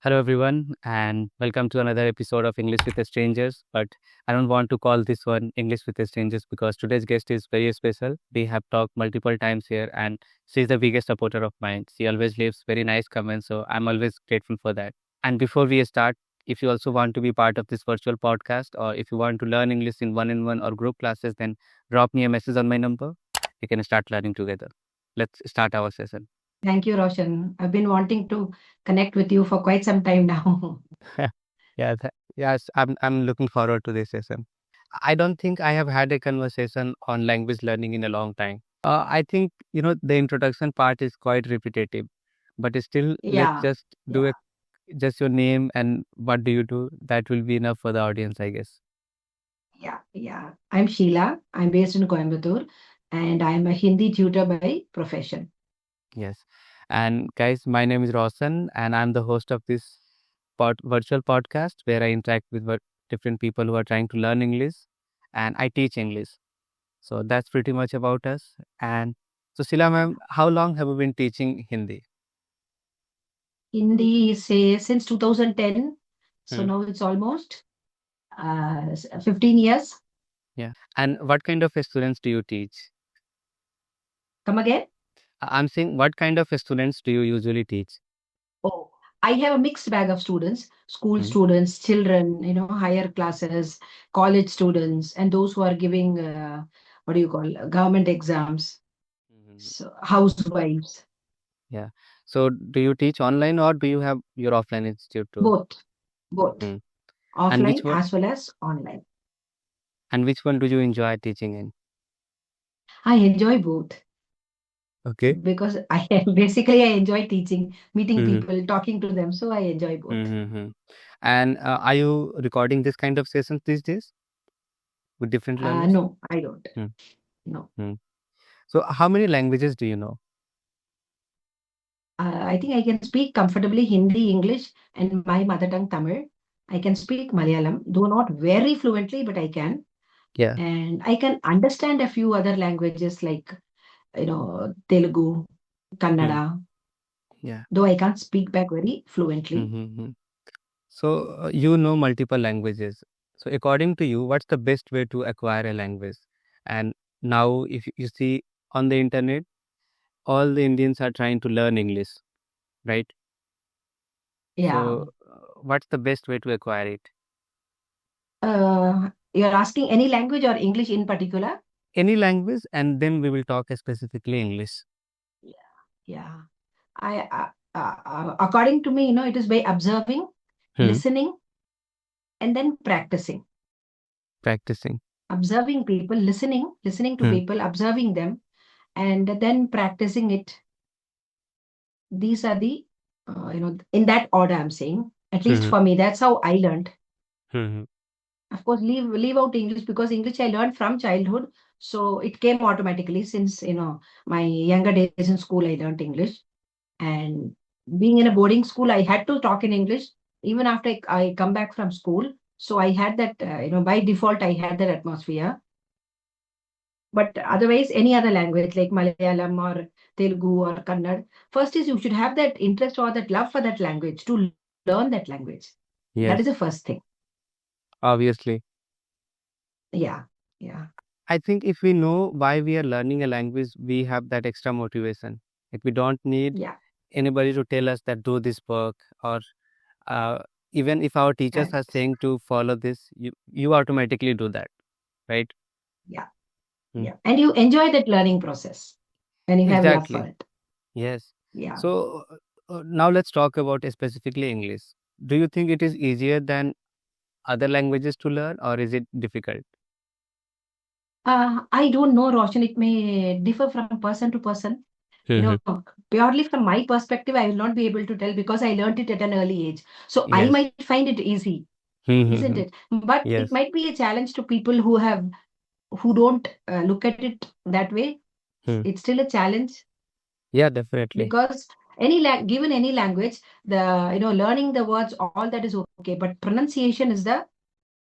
Hello, everyone, and welcome to another episode of English with Strangers. But I don't want to call this one English with Strangers because today's guest is very special. We have talked multiple times here, and she's the biggest supporter of mine. She always leaves very nice comments, so I'm always grateful for that. And before we start, if you also want to be part of this virtual podcast, or if you want to learn English in one-on-one or group classes, then drop me a message on my number. We can start learning together. Let's start our session. Thank you, Roshan. I've been wanting to connect with you for quite some time now. Yes, I'm looking forward to this session. I don't think I have had a conversation on language learning in a long time. I think the introduction part is quite repetitive, but still, let's Yeah, just do yeah, just your name and what do you do. That will be enough for the audience, I guess. yeah. I'm Sheila. I'm based in Coimbatore and I'm a Hindi tutor by profession. Yes, and guys, my name is Roshan, and I'm the host of this virtual podcast where I interact with different people who are trying to learn English, and I teach English. So that's pretty much about us. And so, Sheila ma'am, how long have you been teaching Hindi? Hindi, say, since 2010. So Hmm. now it's almost 15 years. Yeah. And what kind of students do you teach? Come again? I'm saying, what kind of students do you usually teach? Oh, I have a mixed bag of students, school Hmm. students, children, higher classes, college students, and those who are giving, what do you call, government exams. Mhm. So housewives, Yeah. So, do you teach online or do you have your offline institute too? both, both Hmm. And offline as well as online. which one do you enjoy teaching in? I enjoy both Okay. because basically I enjoy teaching, meeting Mm-hmm. people, talking to them. So I enjoy both. Mm-hmm. And are you recording this kind of sessions these days with different learners? No, I don't. No. Mm-hmm. So, how many languages do you know? I think I can speak comfortably Hindi, English, and my mother tongue Tamil. I can speak Malayalam, though not very fluently, but I can. Yeah. And I can understand a few other languages like, Telugu, Hmm. Kannada, Yeah. though I can't speak back very fluently. Mm-hmm. So, you know multiple languages. So, according to you, what's the best way to acquire a language? And now, if you see on the internet, all the Indians are trying to learn English, right? Yeah. So, what's the best way to acquire it? You're asking any language or English in particular? Any language, and then we will talk specifically English. Yeah. Yeah. According to me, it is by observing, Hmm. listening, and then practicing. Practicing. Observing people, listening to Hmm. people, observing them, and then practicing it. These are the, in that order I'm saying. At least Hmm. for me, that's how I learned. Hmm. Of course, leave out English because English I learned from childhood, so it came automatically since my younger days in school I learned English, and being in a boarding school I had to talk in English even after I come back from school. So I had that by default I had that atmosphere. But otherwise, any other language like Malayalam or Telugu or Kannada, first is you should have that interest or that love for that language to learn that language. That is the Yes, first thing. obviously. Yeah, yeah, I think if we know why we are learning a language, we have that extra motivation. Like we don't need yeah. anybody to tell us that do this work, or uh, even if our teachers are Correct. saying to follow this, you automatically do that, right? Yeah, Hmm. yeah. And you enjoy that learning process when you have love for Exactly. it. Yes. Yeah. So now let's talk about specifically English. Do you think it is easier than other languages to learn, or is it difficult? I don't know, Roshan. It may differ from person to person. Hmm. Purely from my perspective, I will not be able to tell because I learned it at an early age. So I Yes. might find it easy, isn't Hmm. it? But it Yes. might be a challenge to people who don't look at it that way. Hmm. It's still a challenge Yeah, definitely. because given any language, the learning the words, all that is okay, but pronunciation is the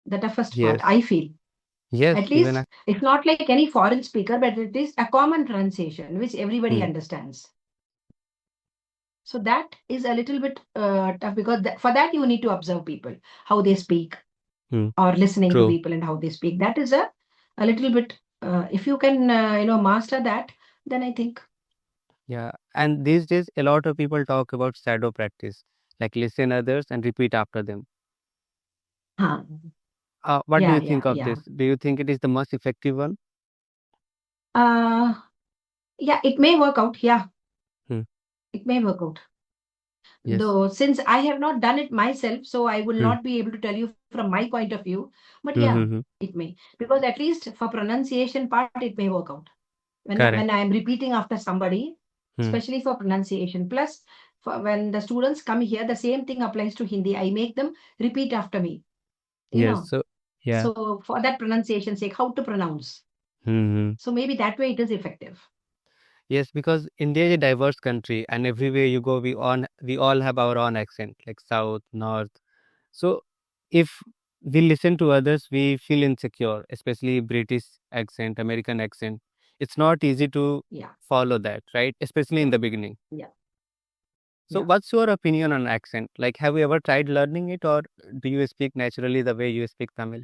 toughest part. Yes. I feel Yes. at Even least it's not like any foreign speaker, but it is a common pronunciation which everybody hmm. understands. So that is a little bit tough because for that you need to observe people, how they speak, Hmm. or listening to True. people and how they speak. That is a little bit, if you can, master that, then I think. Yeah. And these days, a lot of people talk about shadow practice, like listen others and repeat after them. Huh. What do Yeah, you yeah, think of yeah. this? Do you think it is the most effective one? Uh, yeah, it may work out. Yeah, Hmm. it may work out. Yes. Though, since I have not done it myself, so I will Hmm. not be able to tell you from my point of view. But Hmm. yeah, Hmm. Hmm. it may, because at least for pronunciation part, it may work out. When Correct. I am repeating after somebody, Hmm. especially for pronunciation. Plus, for when the students come here, the same thing applies to Hindi. I make them repeat after me. You Yes. know, So, yeah. so for that pronunciation sake, how to pronounce. Hmm. Hmm. So maybe that way it is effective. Yes, because India is a diverse country, and everywhere you go, we all have our own accent, like south, north. So, if we listen to others, we feel insecure, especially British accent, American accent. It's not easy to Yeah, follow that, right? Especially in yeah, the beginning. yeah, So, yeah. what's your opinion on accent? Like, have you ever tried learning it, or do you speak naturally the way you speak Tamil?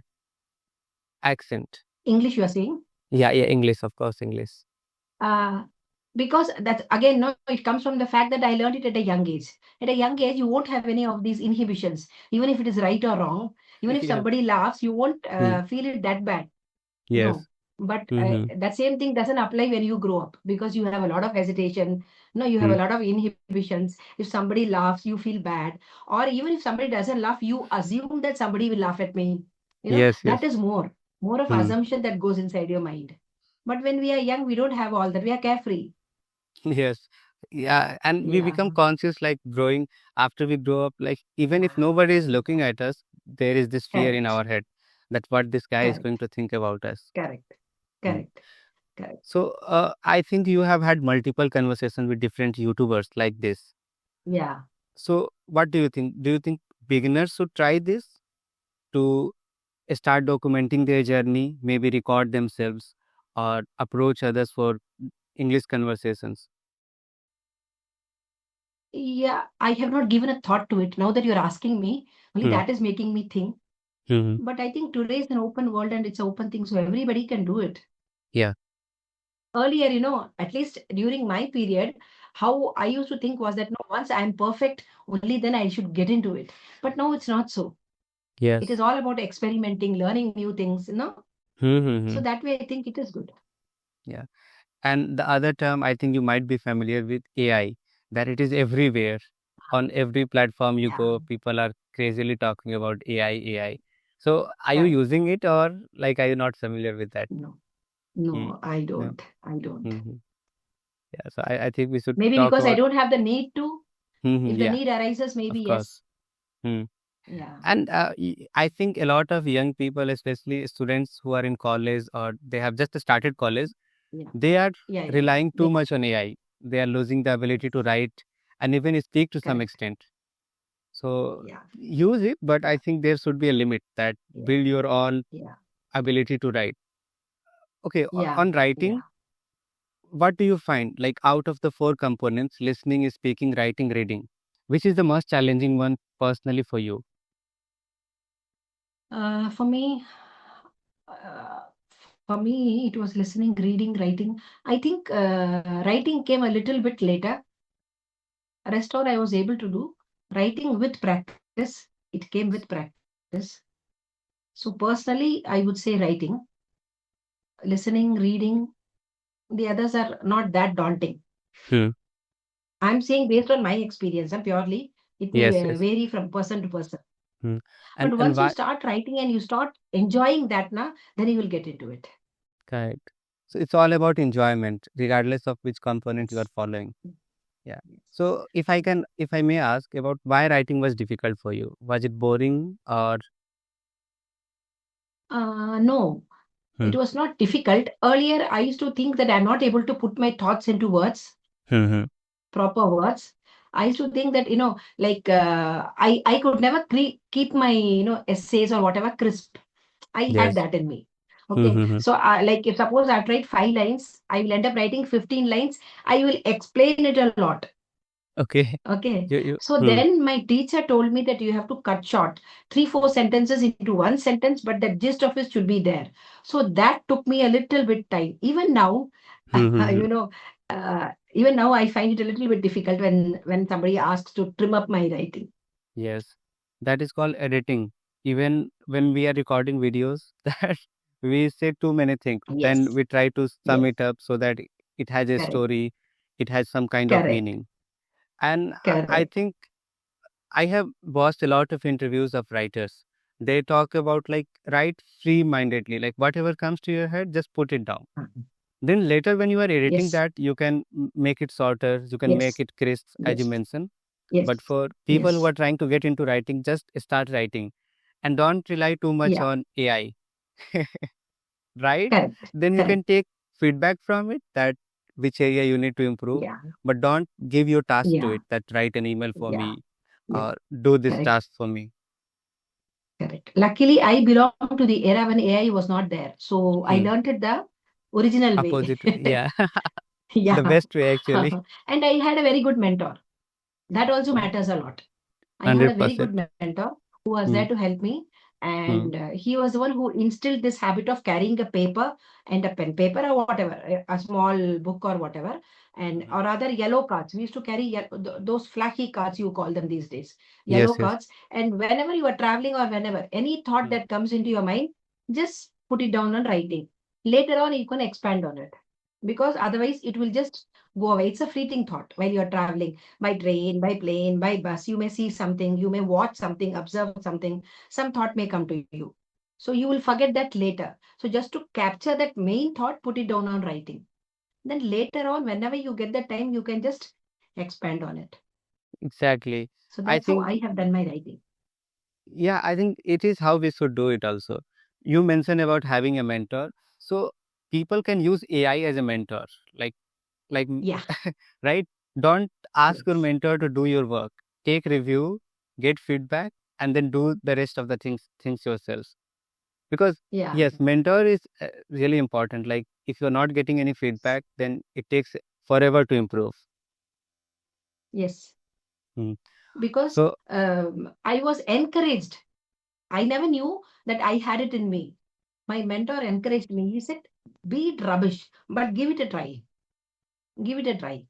Accent. English, you are saying? Yeah, yeah, English, of course, English. Uh, because that's again, no, it comes from the fact that I learned it at a young age. At a young age, you won't have any of these inhibitions, even if it is right or wrong. Even if Yeah. somebody laughs, you won't Hmm. feel it that bad. Yes. No, but Mm-hmm. that same thing doesn't apply when you grow up, because you have a lot of hesitation. No, you have Hmm. a lot of inhibitions. If somebody laughs, you feel bad. Or even if somebody doesn't laugh, you assume that somebody will laugh at me. Yes, That yes. is more of Hmm. assumption that goes inside your mind. But when we are young, we don't have all that. We are carefree. Yes. Yeah. And we Yeah, become conscious like growing after we grow up, like even if yeah. nobody is looking at us, there is this fear in Correct, our head that what this guy is going correct, to think about us. correct, Hmm. correct, correct. So I think you have had multiple conversations with different YouTubers like this. Yeah. So what do you think? Do you think beginners should try this to start documenting their journey, maybe record themselves or approach others for English conversations? Yeah, I have not given a thought to it. Now that you're asking me, only Hmm. that is making me think. Hmm. But I think today is an open world and it's an open thing, so everybody can do it. Yeah. Earlier, at least during my period, how I used to think was that no, once I'm perfect, only then I should get into it. But now it's not so. It is Yes. all about experimenting, learning new things. So Hmm. that way, I think it is good. Yeah. And the other term, I think you might be familiar with AI, that it is everywhere. On every platform you Yeah, go, people are crazily talking about AI, AI. So, are you correct. using it or like are you not familiar with that? No, Hmm. no, I No. don't. I don't. Hmm. Yeah. So, I think we should Maybe talk because I about. don't have the need to. If the Yeah, need arises, maybe of yes. course. Hmm. Yeah, And I think a lot of young people, especially students who are in college or they have just started college, yeah, they are yeah, yeah, yeah. relying too much on AI. They are losing the ability to Yes, write and even speak to some correct. extent. So Yeah, use it, but I yeah, think there should be a limit that yeah, build your own yeah, ability to write. Okay, yeah, on yeah. writing, what do you find? Like out of the four components, listening, speaking, writing, reading, which is the most challenging one personally for you? For me, uh, it was listening, reading, writing. I think writing came a little bit later. Rest all I was able to do. Writing with practice, it came with practice. So personally, I would say writing, listening, reading. The others are not that daunting. Hmm. I'm saying based on my experience, and purely, it may Yes, yes. vary from person to person. Hmm. But And once you why? start writing and you start enjoying that, then you will get into it. Correct. So it's all about enjoyment, regardless of which component you are Yes. following. Yeah. Yes. So if I may ask about why writing was difficult for you, was it boring or? No, Hmm. it was not difficult. Earlier, I used to think that I'm not able to put my thoughts into words, Hmm. Hmm. proper words. I used to think that, like I could never keep my, essays or whatever crisp. I had Yes. that in me. Hmm. Okay. Hmm. Hmm. So, like if suppose I've tried 5 lines, I will end up writing 15 lines. I will explain it a lot. Okay. Okay. You. So then my teacher told me that you have to cut short 3, 4 sentences into one sentence, but the gist of it should be there. So that took me a little bit time. Even now, you know, even now I find it a little bit difficult when somebody asks to trim up my writing. Yes, that is called editing. Even when we are recording videos, that we say too many things. Then Yes. we try to sum Yes. it up so that it has a Correct. story, it has some kind of Correct. meaning. And I Correct. think I have watched a lot of interviews of writers. They talk about like write free-mindedly, like whatever comes to your head, just put it down. Mhm. Then later, when you are editing Yes. that, you can make it shorter, you can make Yes. it crisp, as you Yes. mentioned. Yes. But for people who Yes. are trying to get into writing, just start writing and don't rely too much Yeah. on AI. Right? Correct. Then you Correct. can take feedback from it that which area you need to improve, Yeah. but don't give your task to Yeah. it that write an email for Yeah. me Yeah. or do this Correct. task for me. Correct. Luckily, I belong to the era when AI was not there. So I Hmm. learned it the original way. Opposite. Yeah. The Yeah. best way actually. And I had a very good mentor. That also Yeah. matters a lot. I had a very good 100%. mentor who was there to Hmm. help me. And Hmm. he was the one who instilled this habit of carrying a paper and a pen, paper or whatever, a small book or whatever, and Hmm. or other yellow cards. We used to carry those flashy cards, you call them these days, yellow Yes, yes. cards. And whenever you are traveling or whenever any thought Hmm. that comes into your mind, just put it down on writing. Later on, you can expand on it because otherwise it will just go away. It's a fleeting thought while you're traveling by train, by plane, by bus. You may see something, you may watch something, observe something, some thought may come to you. So you will forget that later. So just to capture that main thought, put it down on writing. Then later on, whenever you get the time, you can just expand on it. Exactly. So I that's how think I have done my writing. Yeah, I think it is how we should do it also. You mentioned about having a mentor. So people can use AI as a mentor. Like like Yeah. right? Don't ask your Yes. mentor to do your work. Take review, get feedback, and then do the rest of the things yourselves. Because Yeah. yes, mentor is really important. Like if you're not getting any feedback, then it takes forever to improve. Yes. Hmm. Because So I was encouraged. I never knew that I had it in me. My mentor encouraged me. He said, be it rubbish, but give it a try. Give it a try.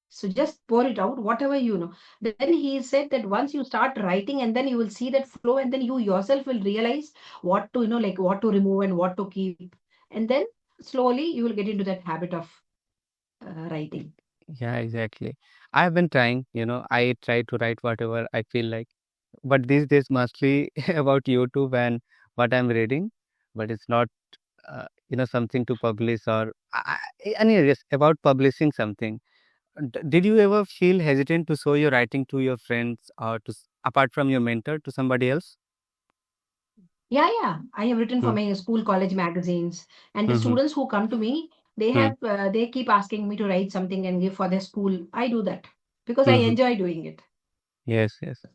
So just pour it out, whatever you know. Then he said that once you start writing and then you will see that flow, and then you yourself will realize what to, like what to remove and what to keep. And then slowly you will get into that habit of writing. yeah, exactly. I've been trying, I try to write whatever I feel like. But these days mostly about YouTube and what I'm reading, but it's not, something to publish or anyways, about publishing something. Did you ever feel hesitant to show your writing to your friends or apart from your mentor to somebody else? Yeah, yeah. I have written for Hmm. my school, college magazines, and the Hmm. students who come to me, Hmm. they keep asking me to write something and give for their school. I do that because I Hmm. enjoy doing it. Yes, yes,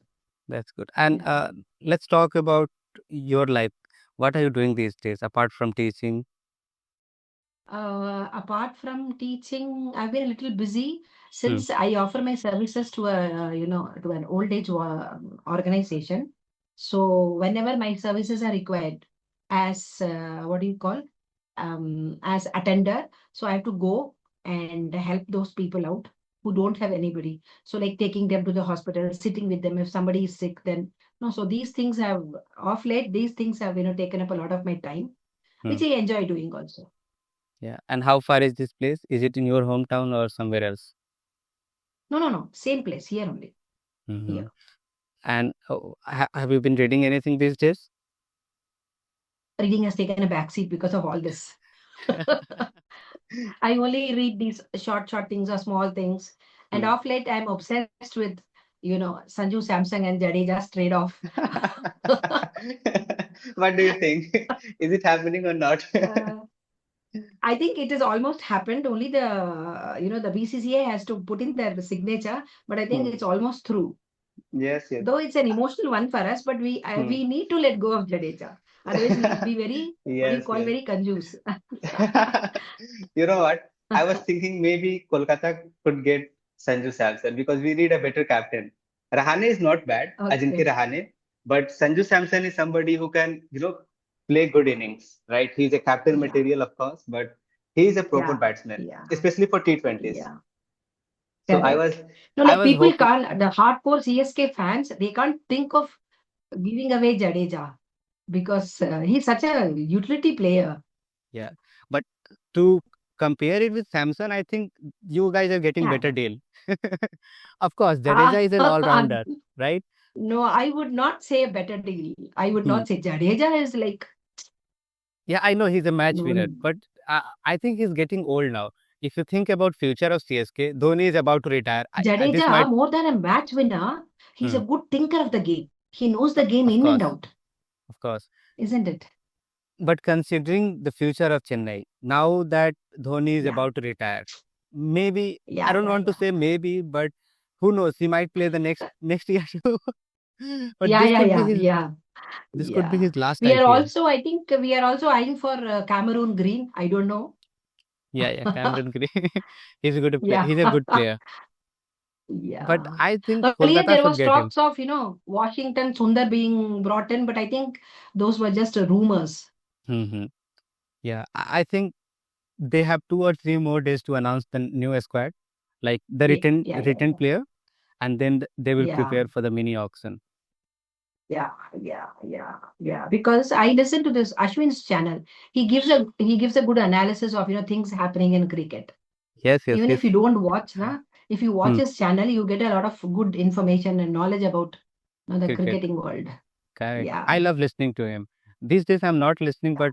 that's good. And Yeah. let's talk about your life. What are you doing these days apart from teaching? Apart from teaching, I've been a little busy Hmm. since I offer my services to to an old age organization. So whenever my services are required as what do you call as attender, so I have to go and help those people out who don't have anybody. So like taking them to the hospital, sitting with them if somebody is sick, then no. So these things have of late, these things have taken up a lot of my time, Hmm. which I enjoy doing also. Yeah. And how far is this place? Is it in your hometown or somewhere else? No, no, no. Same place here only. Hmm. Here. And have you been reading anything these days? Reading has taken a backseat because of all this. I only read these short things or small things. And Hmm. of late, I'm obsessed with, Sanju Samson and Jadeja's trade off. What do you think? Is it happening or not? uh, I think it has almost happened. Only the BCCA has to put in their signature, but I think Hmm. it's almost through. Yes, yes. Though it's an emotional one for us, but Hmm. we need to let go of Jadeja. Otherwise, we'll be very, what do you Yes, call, yes. very confused. You know what? I was thinking maybe Kolkata could get Sanju Samson because we need a better captain. Rahane is not bad, Ajinkya Okay. Rahane, but Sanju Samson is somebody who can, play good innings, right? He's a captain Yeah. material, of course, but he is a proper Yeah. batsman, Yeah. especially for T20s. Yeah. So I Correct. was, No, I like was people hoping, can't, the hardcore CSK fans, they can't think of giving away Jadeja because he's such a utility player. yeah. But to compare it with Samson, I think you guys are getting Yeah. better deal. Of course, Ah, Jadeja is an all-rounder, right? no, I would not say a better deal. I would Hmm. not say Jadeja is like, Yeah, I know he's a match no, winner, no. but I think he's getting old now. If you think about future of CSK, Dhoni is about to retire. This might, Jadeja, more than a match winner, he's hmm, a good thinker of the game. He knows the game of in and course, out, of course. isn't it? But considering the future of Chennai, now that Dhoni is Yeah, about to retire, maybe I yeah, don't yeah, want to yeah. say maybe, but who knows? He might play the next year too. But Yeah, yeah, yeah, yeah, this could be yeah. his last We are IPL. also, I think, we are also eyeing for Cameroon Green. I don't know. Yeah, yeah, Cameron Green. He's a good player. Yeah, He's a good player. But yeah. I think Earlier, Kolkata there should was get him. talks of, Washington Sundar being brought in, but I think those were just rumors. Hmm. Yeah, I think they have 2 or 3 more days to announce the new squad, like the Yeah, written yeah, yeah, written player, and then they will yeah, prepare for the mini auction. yeah, yeah, yeah, yeah. Because I listen to this Ashwin's channel. He gives a good analysis of things happening in cricket. Yes, yes, Even yes. if you don't watch, na, if you watch Hmm, his channel, you get a lot of good information and knowledge about the cricket, cricketing world. correct. Yeah. I love listening to him. These days I'm not listening, but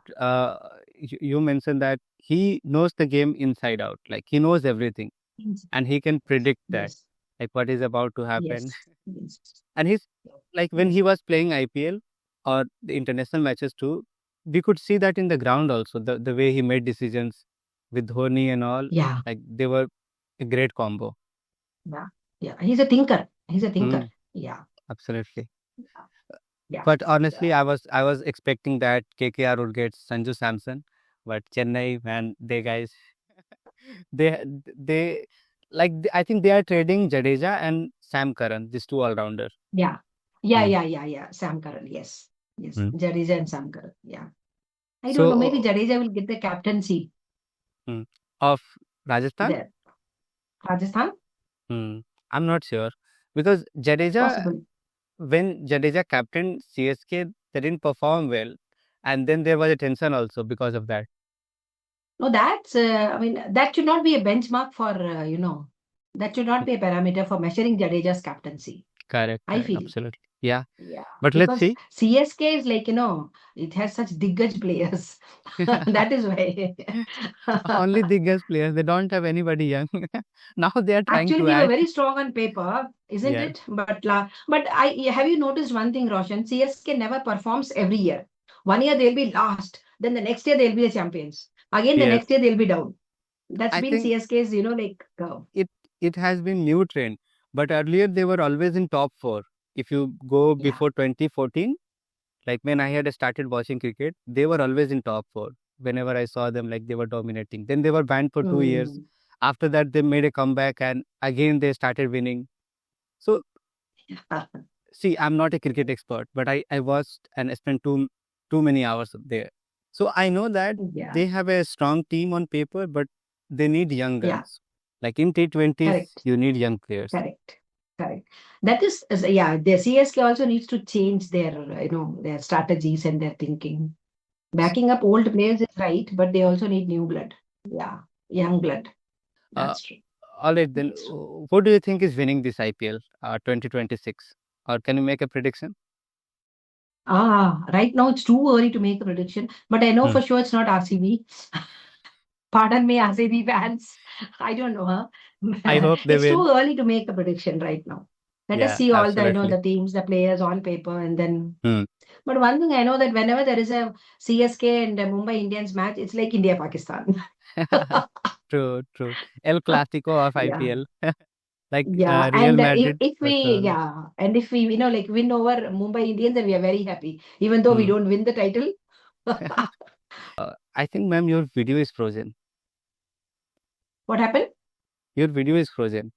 you mentioned that he knows the game inside out. Like he knows everything, Yes. and he can predict that, Yes. like what is about to happen. Yes. Yes. And he's like when Yes. he was playing IPL or the international matches too, we could see that in the ground also. The way he made decisions with Dhoni and all, Yeah. like they were a great combo. Yeah. Yeah. He's a thinker. He's a thinker. Mm, Yeah. absolutely. Yeah. But honestly, Yeah. I was expecting that KKR would get Sanju Samson, but Chennai, man, they guys, they they I think they are trading Jadeja and Sam Curran, these two all rounder. Yeah. Yeah. Mm, Yeah. Yeah. Yeah. Sam Curran. Yes. Yes. mm. Jadeja and Sam Curran. Yeah. I don't know. Maybe So Jadeja will get the captaincy mm, of Rajasthan. there. Rajasthan? Hmm. I'm not sure because Possible. when Jadeja captained CSK, they didn't perform well, and then there was a tension also because of that. No, I mean, that should not be a benchmark for, that should not be a parameter for measuring Jadeja's captaincy, Correct, I correct, feel. absolutely. Yeah, Yeah, but let's because see. CSK is like, it has such diggage players. That is why. Only the guest players, they don't have anybody young. Now they are trying Actually, to they were add. very strong on paper, isn't Yeah. it? But I have you noticed one thing, Roshan? CSK never performs every year. One year they'll be last, then the next year they'll be the champions. Again, the Yes. next year they'll be down. That's I been think CSK's, like it it has been new trend, but earlier they were always in top four. If you go yeah. before 2014, like when I had started watching cricket, they were always in top four. Whenever I saw them, like they were dominating. Then they were banned for 2 years. Mm. After that, they made a comeback and again they started winning. So, see, I'm not a cricket expert, but I watched and spent too many hours there. So I know that Yeah. they have a strong team on paper, but they need young Yeah. guns. Like in T20s, Correct. you need young players. Correct. Correct. That yeah, the CSK also needs to change their, their strategies and their thinking. Backing up old players is right, but they also need new blood. Yeah. Young blood. Uh, That's true. all right, then, That's true. who do you think is winning this IPL 2026? Or can you make a prediction? Right now it's too early to make a prediction, but I know Hmm. for sure it's not RCB. Pardon me, RCB fans. I don't know, huh? I hope they It's win. too early to make a prediction right now. Let us Yeah, see all the, absolutely. the teams, the players on paper, and then. Hmm. But one thing I know that whenever there is a CSK and a Mumbai Indians match, it's like India Pakistan. True, true. El Clasico of Yeah, IPL, like yeah, Real and Madrid yeah, Barcelona. and if we like win over Mumbai Indians, then we are very happy, even though we Hmm. don't win the title. I think, ma'am, your video is frozen. What happened? Your video is frozen.